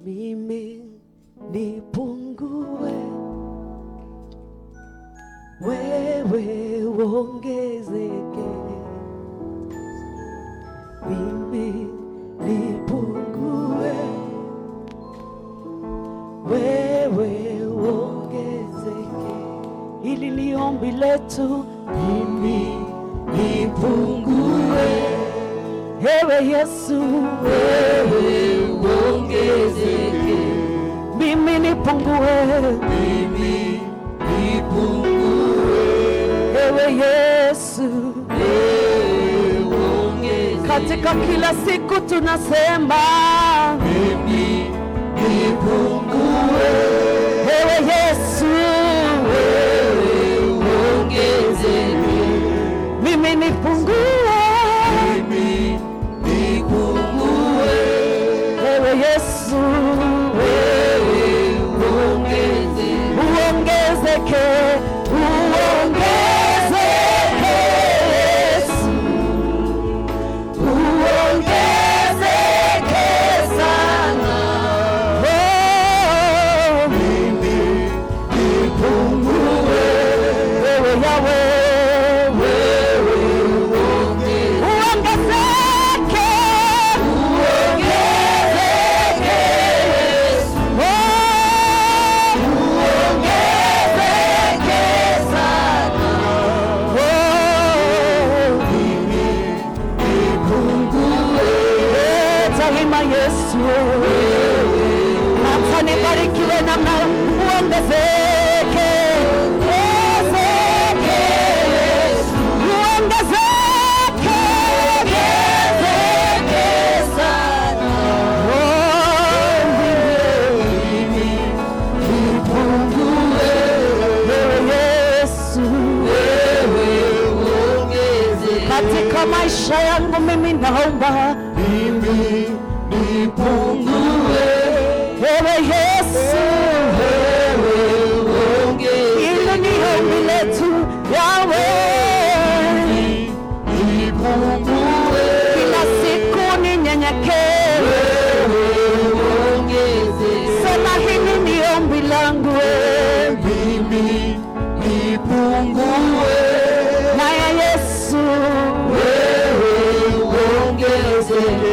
mimi nipungue, wewe uongezeke. Mimi nipungue, wewe uongezeke. Hili ni ombi letu. Mimi nipungue, ewe Yesu, wewe uongezeke. Mimi nipungue, mimi nipungue, ewe Yesu, wewe uongezeke. Katika kila siku tunasema mimi nipungue, ewe Yesu, wewe uongezeke. Mimi nipungue, mimi nipungue, ewe Yesu, wewe uongezeke. Uongezeke, uongezeke Yesu, uongezeke sana. Oh, mimi nipungue, wewe Yahweh, wewe uongezeke, uongezeke Yesu, uongezeke sana. Mimi nipungue, Tahima Yesu, hata nibarikiwe namna uongezeke, uongezeke Yesu, uongezeke, uongezeke sana. Mimi nipungue, wewe Yesu, wewe uongezeke. Katika maisha yangu mimi naomba mimi nipungue, wewe Yesu, wewe uongezeke. Hilo ni ombi letu Yahweh, nipungue, kila siku ninyenyekee, wewe uongezeke. Sema hili ni ombi langu, mimi nipungue, naye Yesu, wewe uongezeke.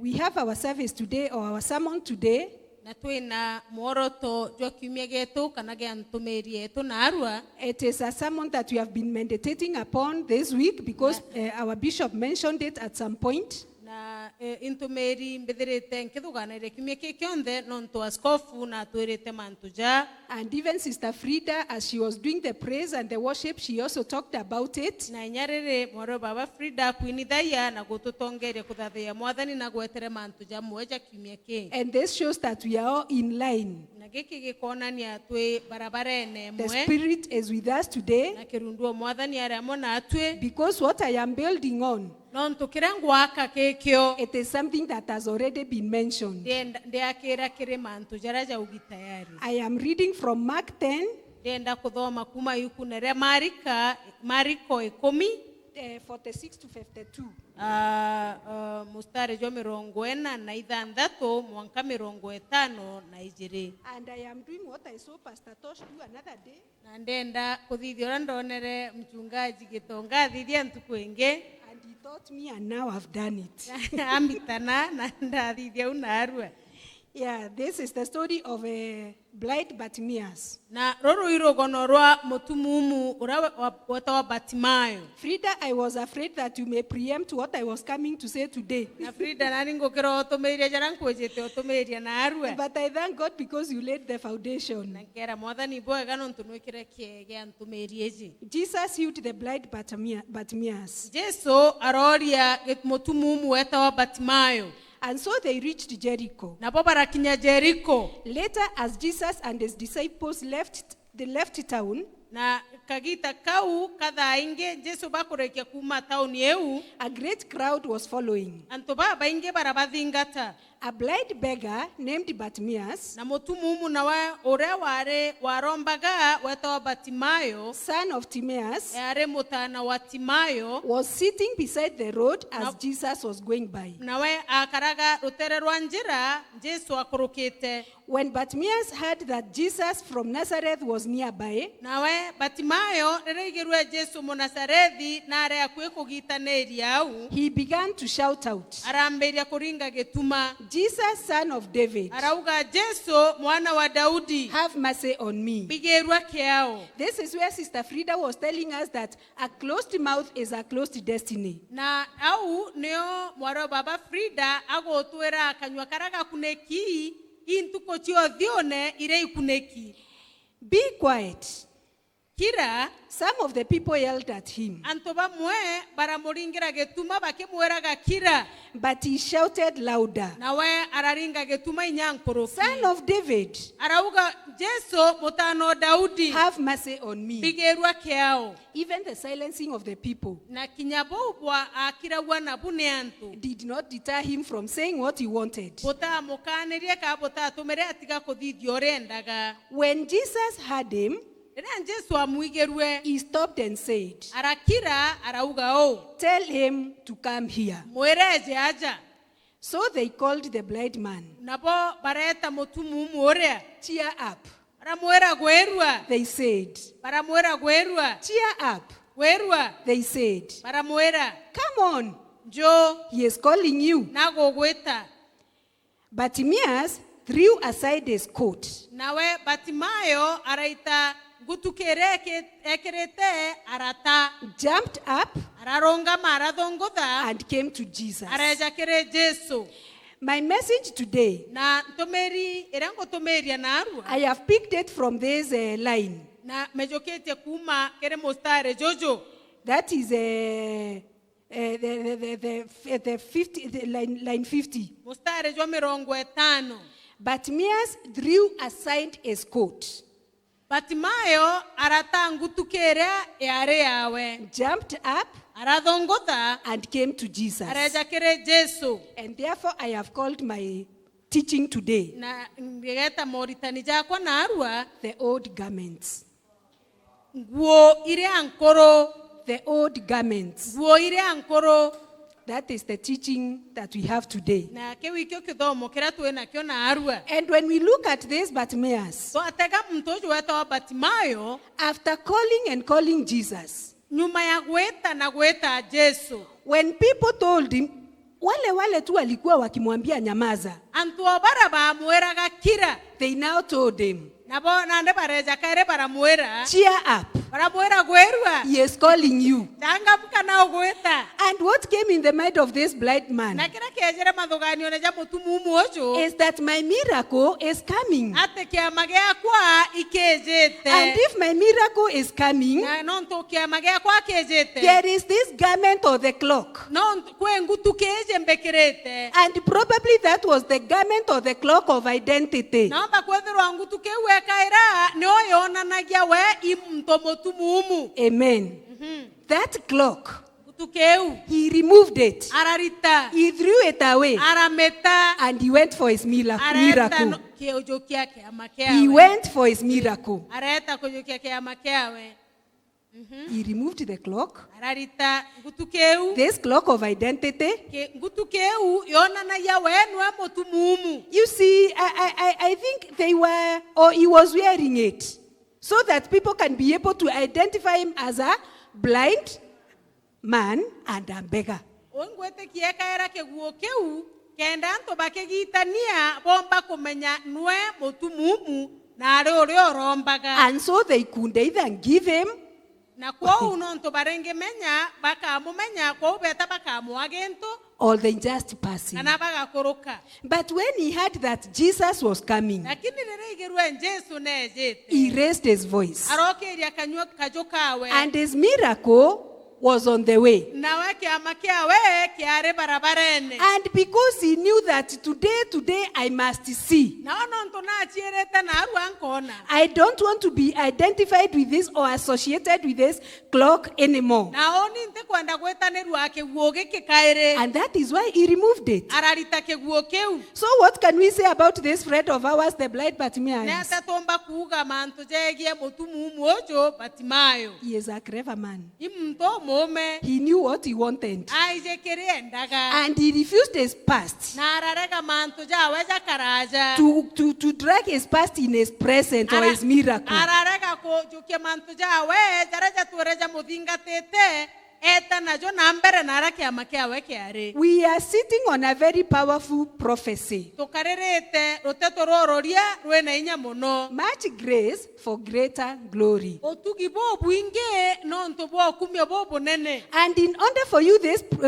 We have our service today, or our sermon today. Na twina mworoto jwa kiumia getu kana gya ntumiri yetu na arua. It is a sermon that we have been meditating upon this week because our bishop mentioned it at some point. Na intumiri mbithirite nkithuganire kiumia kionthe nontu askofu na twirite mantuja. And even Sister Frida, as she was doing the praise and the worship, she also talked about it. Na nyarire mworo baba Frida kuinithaya na gututongeria kuthathia mwathani na gwetere mantuja mweja kiumia ki. And this shows that we are all in line. Na giki gikonania twi barabarene mwe. The Spirit is with us today. Na kirunduo mwathani ari amo na atwe. Because what I am building on, nontu kirangwaka kekyo, it is something that has already been mentioned. Ndiakira kiri mantu jaraja ugitayari. I am reading from Mark 10. Ndienda kuthoma kuma yukunere Mariko 10 46 to 52. Mustari jo 46 mwanka 52. And I am doing what I saw Pastor Tosh do another day. Na ndenda kuthithia ndonere mchungaji Gitonga thithia ntuku ingi. And he taught me, and now I've done it. Ambitana na ndathithia unarua. Yeah, this is the story of blind Bartimaeus. Na roro irogono rwa mutumumu ura watawa Bartimayo. Frida, I was afraid that you may preempt what I was coming to say today. Na Frida nani ngokero otomeria jarangu ejete otomeria na arua. But I thank God because you laid the foundation. Na kera mwathani boega nontunwikire kiege antumeria eji. Jesus healed the blind Bartimaeus. Jesu aroria mutumumu watawa Bartimayo. And so they reached Jericho. Na barakinya Jericho. Later, as Jesus and his disciples left town, na kagita kau kathaa ingi Jesu bakurekia kuma tauni eu a great crowd was following. antu baingi barabathingata A blind beggar named Bartimaeus, na mutumumu nawe uria wari warombaga wetwa Batimayo son of Timaeus, ari mutana wa Timayo was sitting beside the road as Jesus was going by. nawe akaraga rutere rwa njira Jesu akurukite. When Bartimaeus heard that Jesus from Nazareth was nearby, nawe Batimayo rireigirwe Jesu Munazarethi na ari akwi kugitaniria au he began to shout out, arambiria kuringa gituma Jesus, son of David, arauga Jesu mwana wa Daudi have mercy on me. bigirwa kiao. This is where Sister Frida was telling us that a closed mouth is a closed destiny. Na au neo mwaro baba Frida agotwera akanywa karaga kuneki intuko chio thione ire ikuneki. Be quiet. Kira Some of the people yelled at him, antoba mwe baramuringira getuma bakimweraga kira but he shouted louder, nawe araringa getuma inyankoroki Son of David, arauga Jesu mutano Daudi have mercy on me. bigirwa kiao. Even the silencing of the people Na kinyabo bwa akira wana bune antu did not deter him from saying what he wanted. bota mukanirie ka bota tumere atiga kuthithio rendaga. When Jesus heard him, Ena Jesu amuigerwe he stopped and said, arakira arauga o tell him to come here. mwereje aja. So they called the blind man. Nabo bareta mutumu uria Cheer up, baramwera gwerua they said. baramwera gwerua Cheer up, gwerua they said. baramwera Come on, njo he is calling you. nagogweta. Bartimaeus threw aside his coat Nawe Batimayo araita gutukere ekerete arata jumped up araronga marathongoda and came to Jesus. araja kere Jesu. My message today, Na tomeri erango tomeria na arua I have picked it from this line. na mejokete kuma kere mostare jojo. That is the 50, line 50. Mostare jo mirongo etano. Bartimaeus threw aside his coat, Batimayo arata ngutukere eare yawe jumped up arathongoda and came to Jesus. araja kere Jesu. And therefore I have called my teaching today, Na ngeta moritani jako na arua the old garments. nguo ire ankoro. The old garments. Nguo ire ankoro. That is the teaching that we have today. Na kewi kyo kithomo kira tuena kyo na arua. And when we look at this Bartimaeus, So atega mtojo weta wa Batimayo after calling and calling Jesus, nyuma ya gweta na gweta Jesu. when people told him, wale tu walikuwa wakimwambia nyamaza, Antu obara ba mueraga kira. they now told him, Nabo nande bareja kaire bara muera. cheer up, Bara muera gwerua. he is calling you. Tanga buka na gweta. And what came in the mind of this blind man Na kira kiejere madhogani oneja mutumu umojo. is that my miracle is coming. Ate kia magea kwa ikejete. And if my miracle is coming, Na nonto kia magea kwa kejete. there is this garment or the cloak. Non kwe ngutu keje mbekerete. And probably that was the garment or the cloak of identity. Naomba kwethirwa ngutu kewe kaira ni oyona nagia we imtomotumu umu. Amen. That cloak, Ngutu keu. he removed it. Ararita. He threw it away. Arameta. And he went for his miracle. Areta keojokia kia makeawe. He went for his miracle. Areta kojokia kia makeawe. He removed the cloak. Ararita ngutu keu. This cloak of identity. Ngutu keu yona na ya wenwe motumu umu. You see, I think they were, or he was wearing it, so that people can be able to identify him as a blind man and a beggar. Ongwete kieka era keguo keu kenda anto bakegitania bomba kumenya nwe motumu umu na are ore orombaga. And so they could either give him, Na kwa unonto barenge menya baka mumenya kwa ubeta baka muagento or they just pass him. kana baga koroka. But when he heard that Jesus was coming, Lakini reregerwe Jesu nejete. he raised his voice. Arokeria kanywa kajokawe. And his miracle was on the way. nawe kiama kiawe kiare barabarene And because he knew that today I must see. naona nto nachierete naru ankona I don't want to be identified with this or associated with this clock anymore. naoni nte kwenda gwetaneru akeguo giki kaire And that is why he removed it. ararita keguo kiu So what can we say about this friend of ours, the blind Bartimaeus? nete tomba kuuga mantu jegie mutumumu ojo Batimayo He is a clever man. imto mume He knew what he wanted. aije kiriendaga And he refused his past na ararega mantu jawe jakaraja to drag his past in his present or his miracle. ararega kujukia mantu jawe jaraja tureja muthingatete eta najo nambere nara kiama kiawe kiare We are sitting on a very powerful prophecy. tukaririte ruteto rororia rwena inya muno Much grace for greater glory. otugi bobu inge no nto bo kumya bobu nene And in order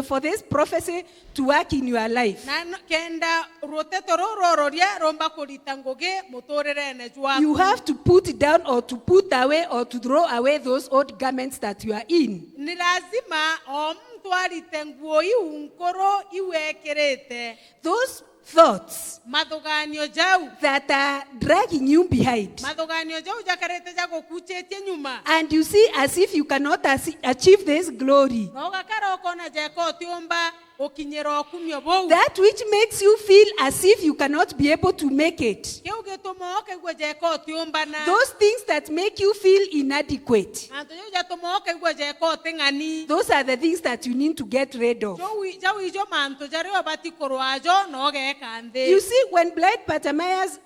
for this prophecy to work in your life, na kenda ruteto rororia romba kurita ngoge mutorerene jwa you have to put down or to put away or to throw away those old garments that you are in. ni lazima mtu arite nguo iunkoro iwekerete Those thoughts mathuganio jau that are dragging you behind. mathuganio jau jakarete jago kuchetie nyuma And you see as if you cannot achieve this glory. no gakara okona jeko tiomba okinyero kumyo bou That which makes you feel as if you cannot be able to make it. keu getomo okegwe jeko tiomba na Those things that make you feel inadequate. anto jau jatomo okegwe jeko tingani Those are the things that you need to get rid of. jau ijo manto jario batikorwajo no gekande You see, when blind Bartimaeus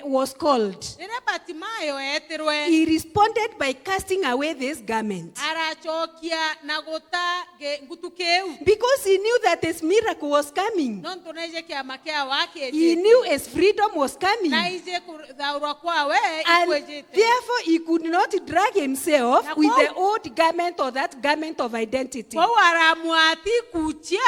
was called, ire Batimayo etirwe he responded by casting away this garment. arachokia nagota ngutukeu Because he knew that his miracle was coming. non tuneje kiama kia wake He knew his freedom was coming. na ije kuthaurwa kwawe And ikwejete therefore he could not drag himself with the old garment or that garment of identity. kwa aramuati kuchia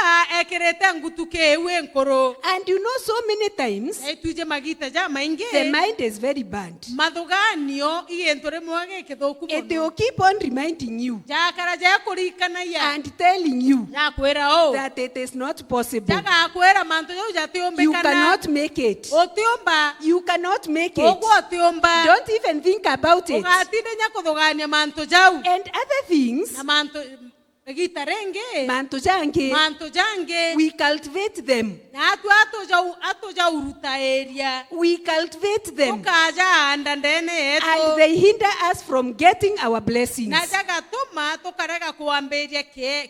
ekirete ngutukeu enkoro And you know, so many times etuje magita ja maingi the mind is very bad. mathuganio igentore mwage kithoku It muno will keep on reminding you jakara jakurikana ya and telling you jakwera o that it is not possible. jagakwera manto jau You jatiombekana cannot make it. otiomba You cannot make it. ogwo otiomba Don't even think about it. ugatinde nyakuthugania manto jau And other things, na manto gitarenge manto jange, manto jange we cultivate them. na atuja uruta area We cultivate them. tukaja anda ndene And yetu they hinder us from getting our blessings. na jagatuma tukarega kuambiria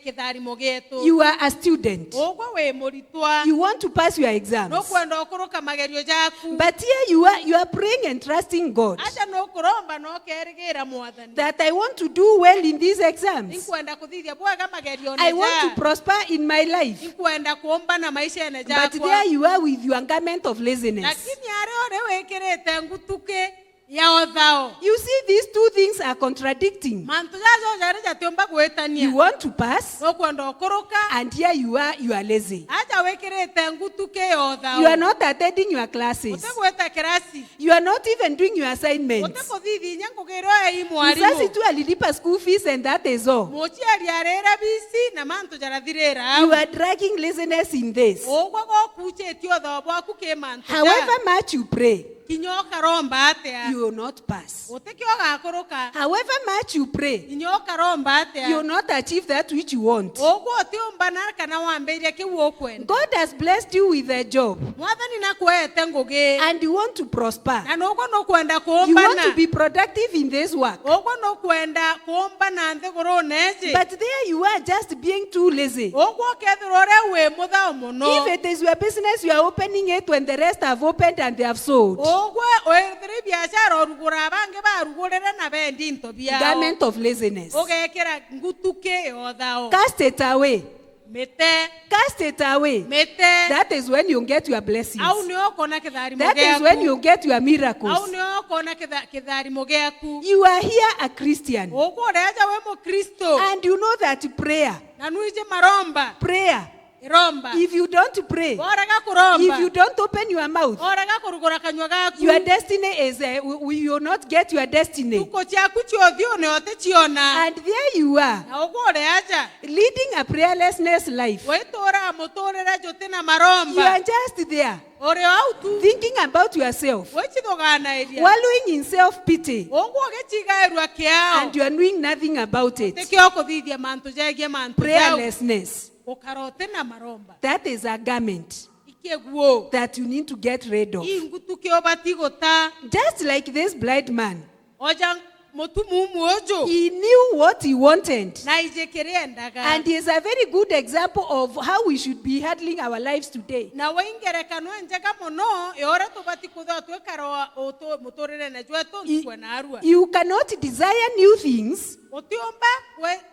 kitharimo gitu You are a student. ogwo we muritwa You want to pass your exams. nokwenda okuruka magerio jaku But here you are praying and trusting God aja nokuromba nokerigira mwathani that I want to do well in these exams. inkwenda kuthithia bwaga magerio I want to neja prosper in my life. inkwenda kuomba na maisha ene But jakwa there you are with your garment of laziness. lakini are ore wekirete ngutuke ya othao You see, these two things are contradicting. mantu jajo jari jatiomba You gwetania want to pass, nokwenda okuruka and here you are lazy. aja wekirete ngutuke ya othao You are not attending your classes. utegweta kirasi You are not even doing your assignments. utekuthithi nkugirwo ei Mzazi mwarimu tu alilipa school fees and that is all. muciari arera bisi na mantu jarathirira You are dragging laziness in this. ogwo gokuchetie othao bwaku ki mantu However much you pray, kinyoka romba atia you will not pass. utekio gakuruka However much you pray, kinyoka romba atia you will not achieve that which you want. ogwo tiumba na kana wambiria kiu okwenda God has blessed you with a job mwathani nakuete ngugi and you want to prosper. na nogwo nokwenda You kuombana want to be productive in this work. ogwo nokwenda kuomba na nthiguru neji But there you are just being too lazy. ogwo kethirwo ore wi muthao muno If it is your business, you are opening it when the rest have opened and they have sold. ogwo oethire biashara orugura abange barugurire na bendi into biao Garment of laziness. ogekira ngutuke othao Cast it away. mete Cast it away. mete That is when you get your blessings. au ni okona kitharimo That is when you giaku get your miracles. au ni okona kitharimo giaku You are here a Christian. ogwo reja we mukristo And you know that prayer, na nuije maromba prayer iromba. If you don't pray, Oraga kuromba. if you don't open your mouth, Oraga kurugura kanywa gaku. your destiny is, you will not get your destiny. Tuko chaku chiothio ne otechiona. And there you are, Na ogore aja. leading a prayerlessness life. Wetora motorera jotena You maromba. are just there, Ore autu. thinking about yourself, Wechidogana eria. wallowing in self-pity, Ogoge chiga erwa kiao. and you are doing nothing about it. Tekioko dhidi mantu jege mantu. Prayerlessness. Okarote na maromba. That is a garment Ikegwo. that you need to get rid of. Ingutuke obatigota. Just like this blind man, Ojang motumumu ojo. he knew what he wanted. Na ijekere endaga. And he is a very good example of how we should be handling our lives today. Na waingerekano enjaga mono eora tobati kuda twekaro oto motorere na jweto nkwana arua. You cannot desire new things, Otiomba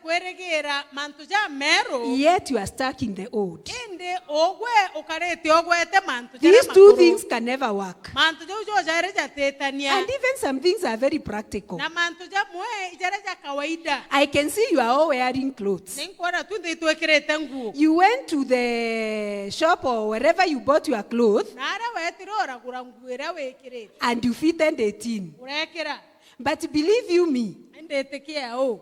kweregera mantu ja mero. yet you are stuck in the old. Ende ogwe okarete ogwete mantu ja These two things can never work. Mantu jo jo jare ja tetania. And even some things are very practical. Na mantu ja mwe jare ja kawaida. I can see you are all wearing clothes. Nenkora tunde twekerete nguo. You went to the shop or wherever you bought your clothes Nara wetirora kurangwera wekirete. and you fitted 18. Urekera. But believe you me, Ende tekia o.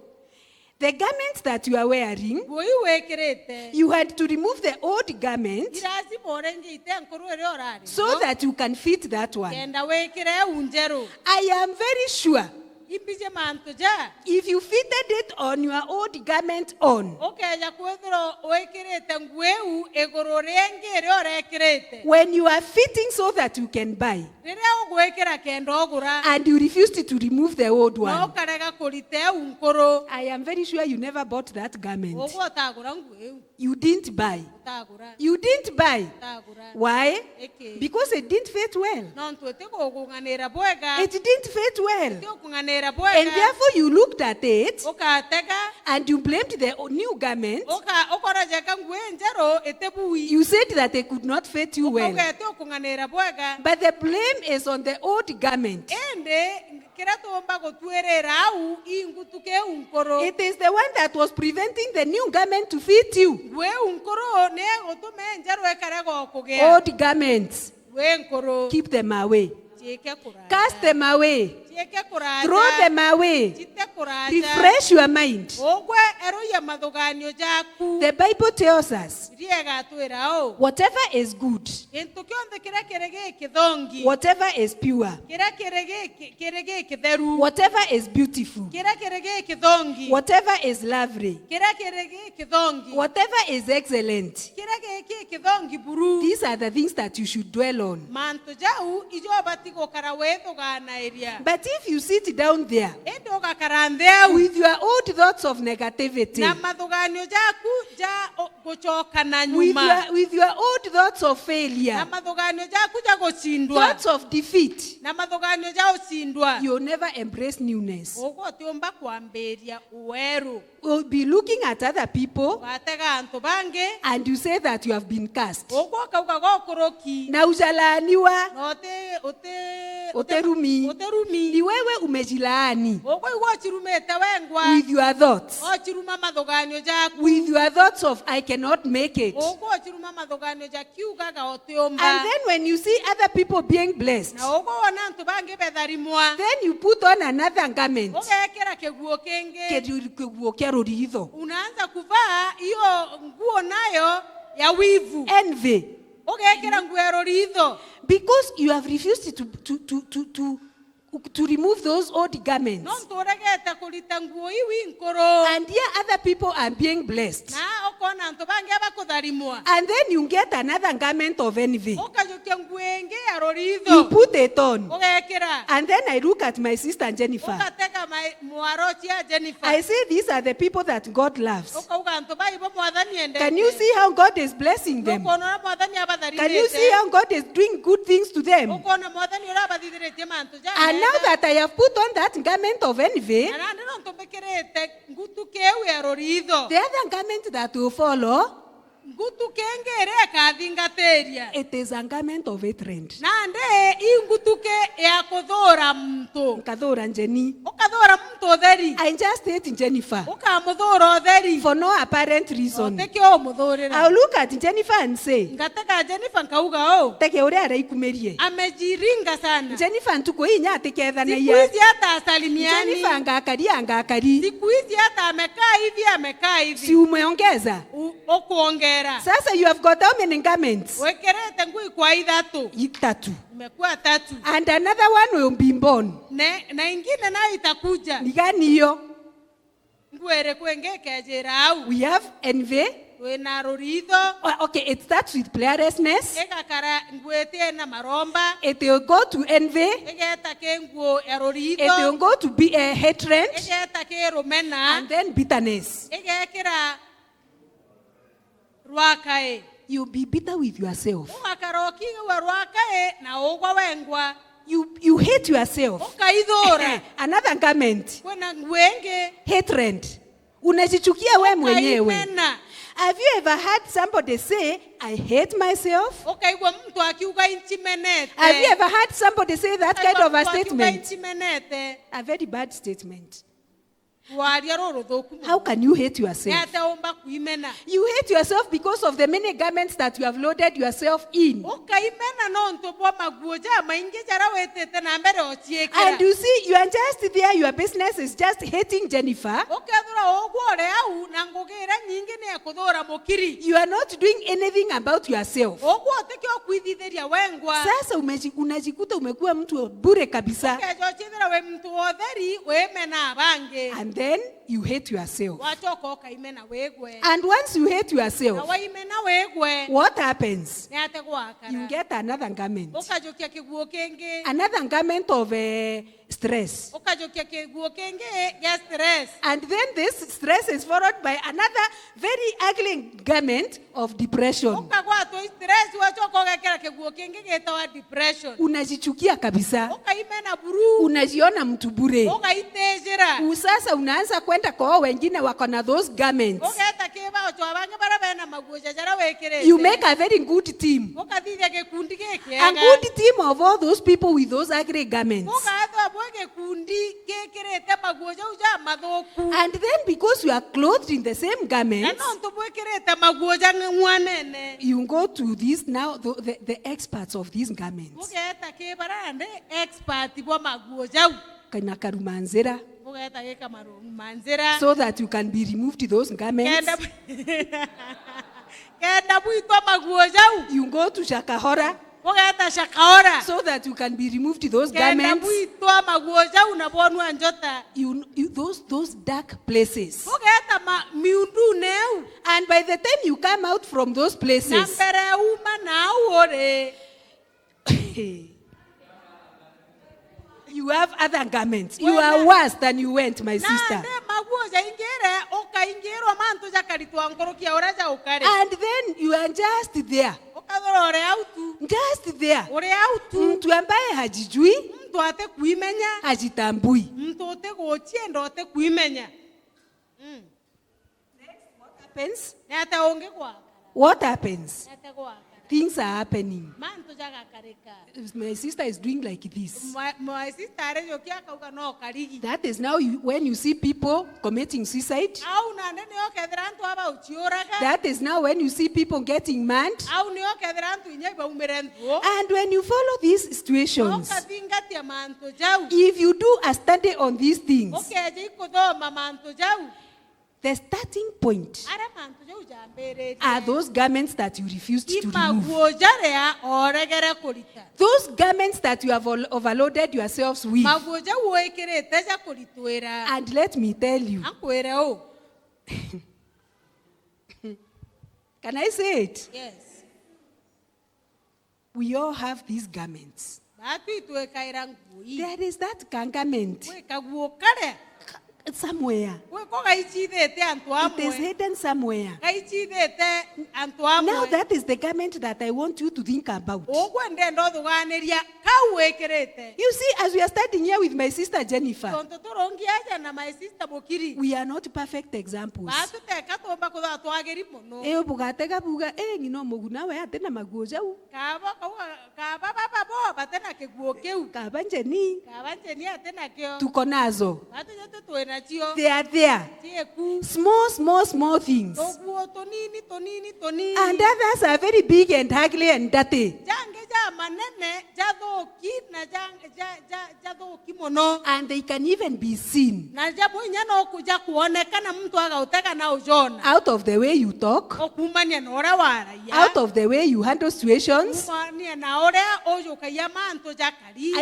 the garments that you are wearing, Goi wekirete. you had to remove the old garment Irazi morenge ite nkuru ere orari. so that you can fit that one. Kenda wekire unjero. I am very sure Impije mantu ja. if you fitted it on your old garment on, Okeja kwethiro wekirete ngueu egororenge ere orekirete. when you are fitting so that you can buy, Rere ogwekira kenda ogura. and you refused to remove the old No one, karega kurite unkoro. I am very sure you never bought that garment. Ogwo tagura ngueu. You didn't buy. Tagura. You didn't buy. Tagura. Why? Eke. Because it didn't fit well. Non tuete kugunganira bwega. It didn't fit well. Tio kunganira And bwega. therefore you looked at it Okatega. and you blamed the new garment. Okora jeka nguenjero etebui. You said that they could not fit you well. Okatio kunganira bwega. But the blame is on the old garment. Ende kira tuomba gotuerera au ingutuke unkoro. It is the one that was preventing the new garment to fit you. We unkoro ne otume njero ekarego kugea. Old garments, We unkoro. keep them away. Chike kuraja. Cast them away. Chike kuraja. Throw them away. Chite kuraja. Refresh your mind. Ogwe ero ya madhoganio jaku. The Bible tells us Riega tuera o. whatever is good, Into kionde kira kerege kidongi. whatever is pure, Kira kerege kideru. whatever is beautiful, Kira kerege kidongi. whatever is lovely, Kira kerege kidongi. whatever is excellent. Kira kerege kidongi buru. These are the things that you should dwell on. Manto jau ijo batiko karaweto gana area. But if you sit down there Endo kakarandeu. with your old thoughts of negativity, Na madhoganio jaku ja gochoka na nyuma. with your old thoughts of Na failure, madhoganio jaku ja gochindwa. thoughts of defeat, Na madhoganio ja ochindwa. you'll never embrace newness. Ogo tiomba kuamberia uweru. You'll be looking at other people Watega anto bange. and you say that you have been cast. Ogo kauka gokoroki. Na ujalaaniwa, Oterumi. ni wewe umejilaani Ogo iwo chirumete wengwa. with your thoughts. O chiruma madhoganio jaku. With your thoughts of I cannot make it. Ogo chiruma madhoganio jaku gaga otiomba. And then when you see other people being blessed, Na ogo wana anto bange bedharimwa. then you put on another garment. Ogo ekera keguo kenge. Kiguo kia rũritho. Unaanza kuvaa hiyo nguo nayo ya wivu. Envy. Ogo ekera nguo ya rorizo. Because you have refused to remove those old garments. Non toregeta kulita nguo iwi nkoro. And here other people are being blessed. Na okona anto bange abakudharimwa. And then you get another garment of envy. Okajokia nguo enge ya You rorizo. put it on. Ogo ekera. And then I look at my sister Jennifer. Okateka muarochi ya Jennifer. I say these are the people that God loves. Okauga anto bai bo mwadhani ende. Can you see how God is blessing them? Okona mwadhani abadharinete. Can you see how God is doing good things to them? Okona mwadhani ora abadhirete manto ja. And now that I have put on that garment of envy, Na ndino ntombekerete ngutu kewe ya rorizo. the other garment that will follow ngutu kengere akathingateria It is a garment of hatred. nande ingutuke ya kuthura mtu Nkathura Jenny. ukathura mtu utheri I just hate Jennifer ukamuthura utheri for no apparent reason. tekio umuthurira I'll look at Jennifer and say, ngateka Jennifer nkauga o teke uria araikumerie. amejiringa sana Jennifer ntuko inya atikethana siku ya. hizi hata asalimiani Jennifer angakari. siku hizi hata amekaa hivi Si umeongeza. ukuongera Sasa you have got how many garments? wekerete ngui kwa ithatu 3. imekuwa 3 And another one will be born. na ingine nayo itakuja Ni gani hiyo? ngwere kwengekejera au We have envy. wina ruritho Okay, it starts with prayerlessness. igakara ngwete na maromba It will go to envy. igeta ke nguo ya It will ruritho go to be a hatred. igeta ke rumena And then bitterness. igekira rwakae You'll be bitter with yourself. ugakaroki wa rwakae na ugwa wengwa You hate yourself. ukaithura Another garment. kwena ngwenge Hatred. Unajichukia we mwenyewe. ukaimena Have you ever heard somebody say, I hate myself? ukaigwa mtu akiuga inchimenete Have you ever heard somebody say that kind of a statement? inchimenete A very bad statement. waria ruru thuku How can you hate yourself? nete umba kuimena You hate yourself because of the many garments that you have loaded yourself in. ukaimena no ntubwa maguo ja maingi jara wetete na mbere ochiekera And you see, you are just there, your business is just hating Jennifer. ukethura ugwore au na ngugira nyingi ni kuthura mukiri You are not doing anything about yourself. ugwo tikio kwithitheria wengwa Sasa unajikuta umekuwa mtu bure kabisa. kejochithira we mtu wotheri wemena abange And then you hate yourself. wachoka ukaimena wegwe And once you hate na yourself, waimena wegwe what happens? ni ate gwakara You get another garment. ukajokia kiguo kingi Another garment of stress. ukajokia kiguo kingi ya stress And then this stress is followed by another very ugly garment of depression. ukagwatwo stress wachoka ugekera kiguo kingi gitawa depression Unajichukia kabisa. ukaimena buru Unajiona mtu bure. ukaitejera Sasa unaanza kwenda kwa wengine wako na those garments. ugeta kibao cho abange bara bena maguo jara wekere You make a very good team. ukathithia gikundi giki A good team of all those people with those ugly garments. ukathwa bwege kundi gikirite maguo jau ja mathuku And then because you are clothed in the same na garments, no ntubwikirite maguo ja ng'wanene you go to these now, the experts of these garments. ugeta kibarande expert bwa maguo jau Kana karumanzira, ugeta gikamaru manzira so that you can be removed those garments. kenda bwitwa maguo jau You go to Shakahora, ugeta shakaora so that you can be removed those kenda garments. bwitwa maguo jau na bonwa njota Those dark places. ugeta miundu neu And by the time you come out from those na places, mbere uma na ore you have other garments. You are worse than you went, my sister. nande maguo ja ingire ukaingirwa mantu jakaritwa nkorokia ora ja ukare And then you are just there. ukathora ore autu Just there. ore autu Mtu ambaye hajijui, mtu ate kuimenya hajitambui. mtu ate gochie ndo ate kuimenya Happens? ne ate onge kwa What happens? ne ate kwa Things are happening. mantu jagakarika My sister is doing like this. my sister re yokia kauga no karigi That is now when you see people committing suicide. au nande ne okethira ntu aba uchioraga That is now when you see people getting mad. au ne okethira ntu inya baumire ntu And when you follow these situations, okathingatia mantu jau if you do a study on these things, okeje ikuthoma mantu jau the starting point ara mantu jau jambere are those garments that you refused to remove. imaguo jarea oregere kurita Those garments that you have overloaded yourselves with. maguo jau wekirite ja kuritwira And let me tell you, ankwire o can I say it? yes We all have these garments. batu itwekaira ngui There is that garment. wekaguo kare somewhere. Ko gaichithete antu It is amwe. hidden somewhere. Gaichithete antu Now amwe. that is the garment that I want you to think about. Ogwo ndenda thuganiria kau wekirite. You see, as we are studying here with my sister Jennifer, Tonto turongi aja na my sister Mukiri. we are not perfect examples. Batuteka tomba kutha twageri muno. Bugatega buga ngino muguna we atena maguo jau. Kaba baba bo batena kiguo kiu. Kabanjeni Kabanje ni atena kio. tuko nazo. Batunya twena cio. They are there. Tieku. Small things. Toguo tonini. And others are very big and ugly and dirty. Jange ja manene jathoki na jathoki muno. And they can even be seen. Na jambo nyano kuja kuonekana mtu agauteka na ujona. Out of the way you talk, Okumania na ora waraia. out of the way you handle situations. Kumania na ora ojo kayama anto jakari.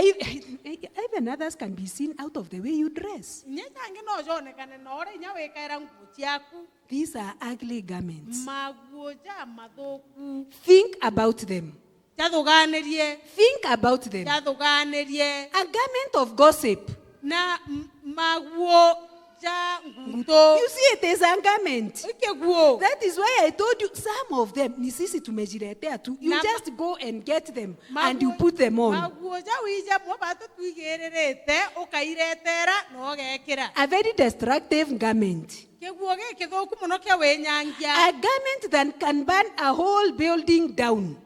Even others can be seen out of the way you dress. Nyetange no jonekana na ora nyawe kaira nguo ciaku. These are ugly garments. Maguo ja mathoku. Think about them. Jathuganirie. Think about them. Jathuganirie. A garment of gossip. Na maguo ja nguto. You see, it is a garment. Ikiguo. That is why I told you some of them. Ni sisi tumejiletea tu. You just go and get them and you put them on. Maguo ja wija mo batu tuigererete ukairetera no gekira. A very destructive garment. Kiguo giki thoku muno kia wenyangia. A garment that can burn a whole building down.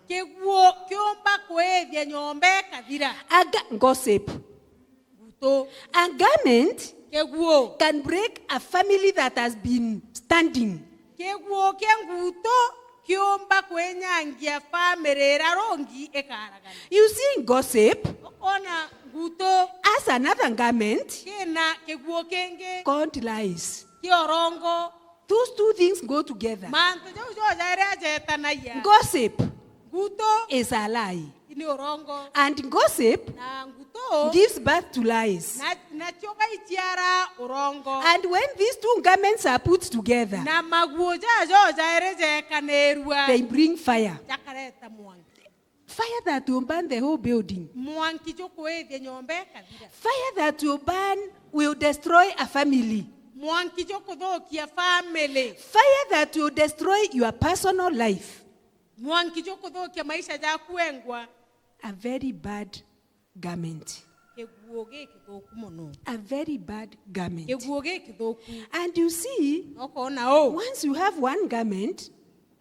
Kiguo kiomba kwethia nyombe kathira. Gossip. Nguto. A garment Kiguo. can break a family that has been standing. Kiguo kia nguto kiomba kwenyangia family rarongi ekaragana. You see, gossip Ona nguto as another garment kina kiguo kenge called lies. kiorongo. Those two things go together. Manto jo jaira jetanaya. Gossip Nguto is a lie. ni orongo. And gossip Na nguto gives birth to lies. na choka itiara orongo. And when these two garments are put together, Na maguo jo jaira jekanerua. they bring fire. Jakareta mwangi. Fire that will burn the whole building. Mwangi jo kwethia nyombe kathira. Fire that will burn will destroy a family. Mwangi jo kuthokia family. Fire that will destroy your personal life. Mwangi jo kuthokia maisha jaku engwa. A very bad garment. Kiguo giki thoku muno. A very bad garment. Kiguo giki thoku. And you see, Okona o. once you have one garment,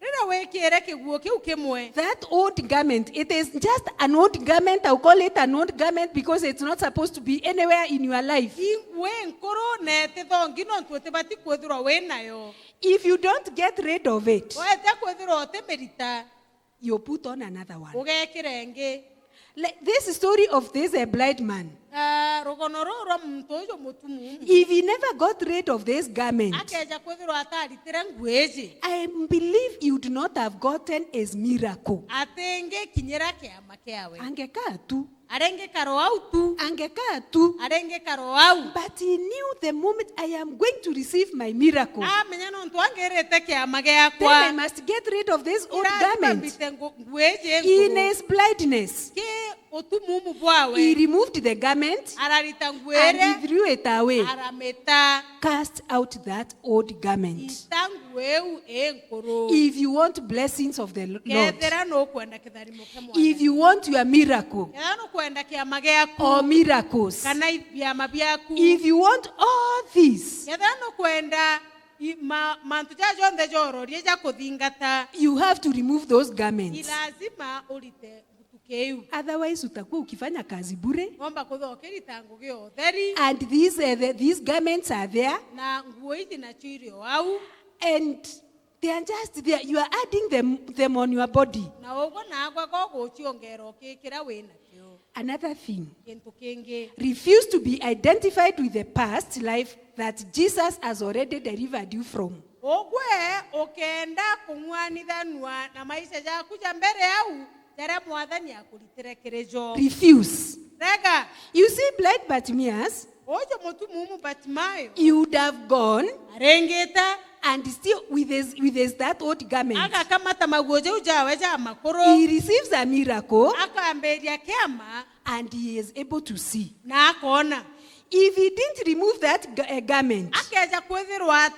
Rira wekere kiguo kiu kimwe. that old garment, it is just an old garment. I'll call it an old garment because it's not supposed to be anywhere in your life. We nkoro ne te thongi no ntwete bati kwethirwa we nayo. If you don't get rid of it, Wete kwethirwa te merita. you put on another one. Ugekire ngi. Like this story of this blind man. Rogono roro muntu uyo mutumu. If he never got rid of this garment, Akeja kwethirwa ataritire ngweji. I believe he would not have gotten his miracle. Atenge kinyera kiama kiawe. Angekaa tu. Arenge karo au tu. Angekaa tu. Arenge karo au. But he knew the moment I am going to receive my miracle, Menya no ntu angerete kiama then I giakwa. must get rid of this old garment. Ngweji In nkuru. his blindness, Ki otumumu he bwawe. removed the garment Ararita and ngwere. he threw it away. Arameta. Cast out that old garment. Itangweu enkoro. If you want blessings of the Lord, Kethera no kwenda kitharimo kemwa. if you want your miracle Kethera no kwenda kiama giaku. or miracles, Kana ibiama biaku. if you want all this, Kethera no kwenda mantu ja jonde jororie ja kuthingata. you have to remove those garments. Lazima ulite gutukeu. Otherwise, utakuwa ukifanya kazi bure. Ngomba kuthokeri tangu giotheri. And these garments are there, Na nguo ithi na chirio au. and they are just there. You are adding them on your body. Na ugo na agwa gogo chiongero kikira wina kio. Another thing, Kintu kingi. refuse to be identified with the past life that Jesus has already delivered you from. Ogwe okenda kung'wanithanua na maisha jaku ja mbere au jaria mwathani akuritire kirejo. Refuse. Rega. You see, blind Bartimaeus, Ojo mutumu Batimayo. he would have gone Arengeta. and still with his that old garment. Aka kamata magoje ujawe ja makoro. He receives a miracle Aka amberia kiama. and he is able to see. Na akona. if he didn't remove that garment, akeja kwithirwa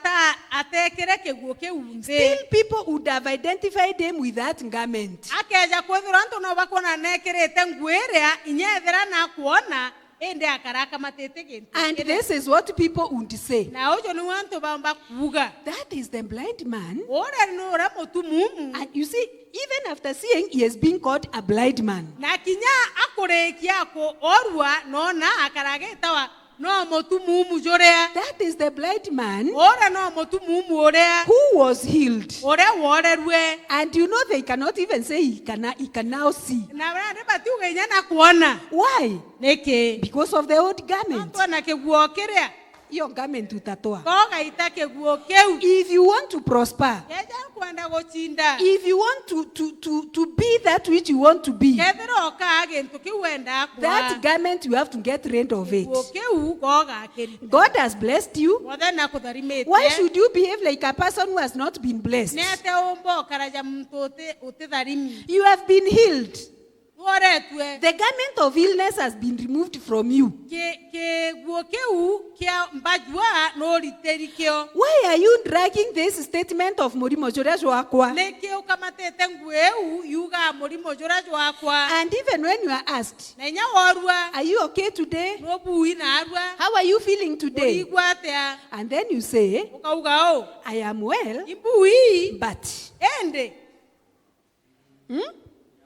atekire kiguo kiu still nthi people would have identified him with that garment. akeja kwithirwa antu no bakona nekirite nguo iria inyethira na kuona ende akaraka matete gintu And this is what people would say. na ujo ni wantu bamba kuga That is the blind man. ora no ra mutumumu And you see, even after seeing, he has been called a blind man. na kinya akurekia ko orwa nona akaragetawa no mutumumu jorea That is the blind man ora no mutumumu orea who was healed. ore worerwe And you know, they cannot even say he can now see. na bana bati ugenya na kuona Why? neke Because of the old garment. antu na kiguo kiria Your garment utatoa. koga itake guo keu If you want to prosper, keja kwenda gochinda if you want to be that which you want to be, kethira oka gintu kiwenda that kwa garment, you have to get rid of it. guo keu koga keri God has blessed you. wothe na kutharimite Why should you behave like a person who has not been blessed? nete umbo karaja mtu utitharimi You have been healed. woretwe The garment of illness has been removed from you. ke guo keu kia mbajwa no riterikio Why are you dragging this statement of Murimo Jorejo Akwa? nekio kamatete ngueu yuga murimo jorajo akwa And even when you are asked, na nya worua are you okay today? no bui na arua How are you feeling today? igwa atia And then you say, ukauga o I am well, ibui but ende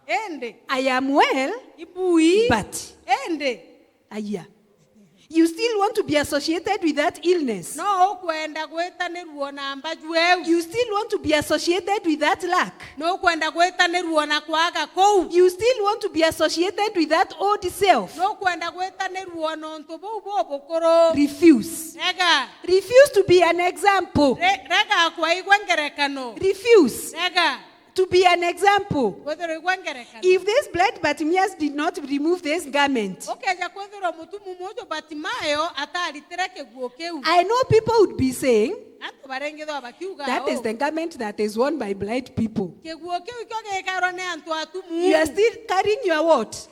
ende I am well, ibui but ende aya. You still want to be associated with that illness. no kwenda gwetanirwo na mbajweu You still want to be associated with that lack. no kwenda gwetanirwo na kwaga kou You still want to be associated with that old self. no kwenda gwetanirwo no ntubu bukoro Refuse. rega Refuse to be an example. rega kwa igwa ngerekano Refuse rega to be an example. kwethiro igwa ngerekano If this blind Bartimaeus did not remove this garment, okeja kwethiro mutumu mojo Batimayo atalitira kiguo keu I know people would be saying, antu barengithwa bakiuga that is the garment that is worn by blind people. kiguo keu ikyo gekarwo ne antu atumu You are still carrying your what?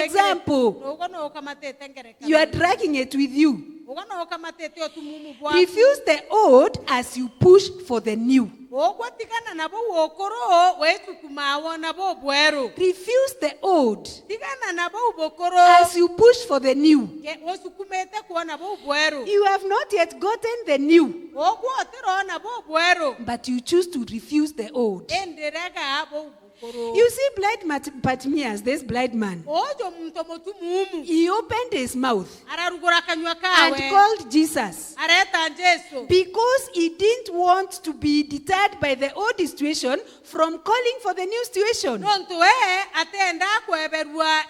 Example. ugo no kamatete ngerekano You are dragging it with you. ugo no kamatete otumumu bwa Refuse the old as you push for the new. ogwatigana nabo wokoro wetukumawo nabo bweru Refuse the old tigana nabo ubokoro as you push for the new. wosukumete kuona bo bweru You have not yet gotten the new, ogwotiro nabo bweru but you choose to refuse the old. enderega bo ubokoro You see, blind Bartimaeus, this blind man, ojo muntu mutumumu he opened his mouth ararugura kanywa and kawe called Jesus areta Jesu because he didn't want to be deterred by the old situation from calling for the new situation. nontu atenda kweberwa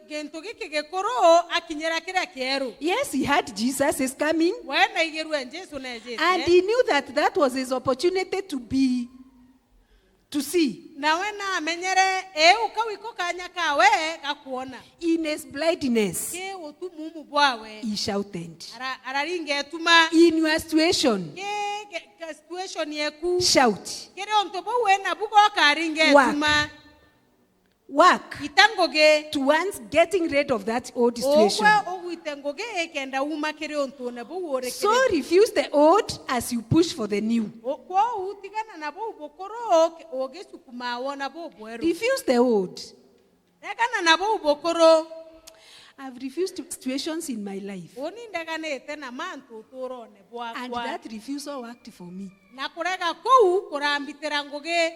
gintu giki gikuru akinyera kira kieru Yes, he had Jesus is coming, wena igerwe Jesu na Jesu and he knew that that was his opportunity to see. na wena amenyere ukawiko kanya kawe gakuona In his blindness, ke utumumu bwawe he shouted. araringe etuma In your situation, ke situation yeku shout. kere onto bo wena bugo karinge Work. etuma Work itangoge towards getting rid of that old situation. okwa ogwitengoge kenda uma kere onto na bo wore So refuse the old as you push for the new. okwa utigana na bo bokoro ogesukuma wona bo bweru Refuse the old. rekana na bo bokoro I've refused situations in my life, oni ndagana etena mantu turone bwa and that refusal worked for me. na kurega kou kurambitira ngoge